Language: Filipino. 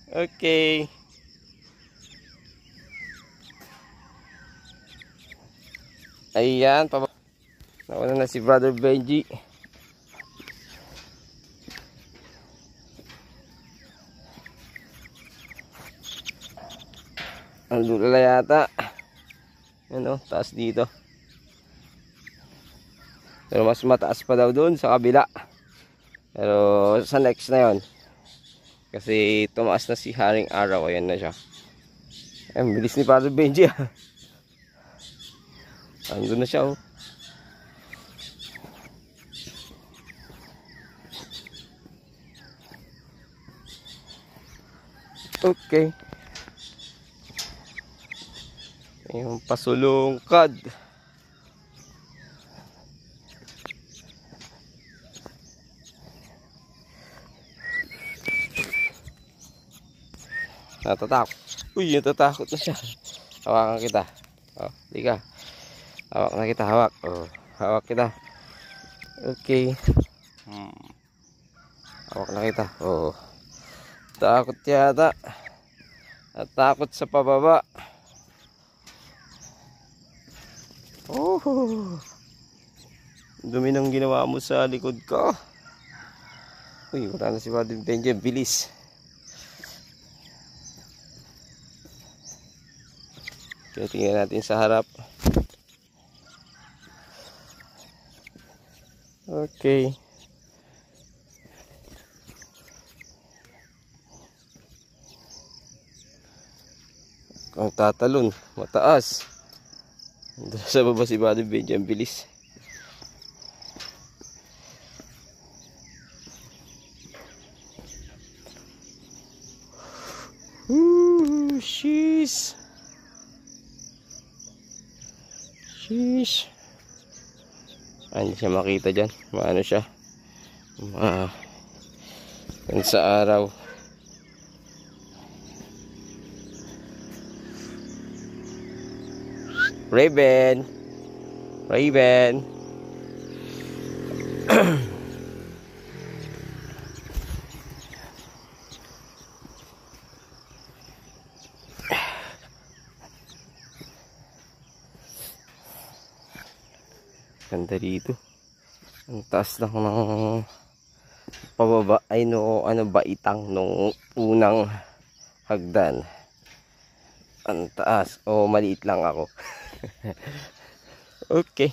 Okay. Ayan, nauna na si Brother Benji. Ang lula yata. Ano, taas dito. Pero mas mataas pa daw doon sa kabila. Pero sa next na yon. Kasi tumaas na si Haring Araw. Ayan na siya. Ang bilis ni Brother Benji. Andun na siya, oh. Okay. Yung pasulungkad. Natatakot. Uy, natatakot na siya. Hawakan kita. Oh, di ka. Hawak na kita, hawak. Oh, hawak kita. Okay. Hawak na kita. Oh. Takot yata. Natakot sa pababa. Oh. Dumi ng ginawa mo sa likod ko. Uy, wala na si Brother Benji. Bilis. Tingnan natin sa harap. Okay. Ang tatalon, mataas. Doon sa baba si Brother Benji, ang bilis. Sheesh. Sheesh. Hindi siya makita dyan. Maano siya. Yan sa araw. Raven. Raven. Ganda dito. Ang taas lang ng pababa ay no, ano, baitang nung unang hagdan. Ang taas. O, maliit lang ako. Okay.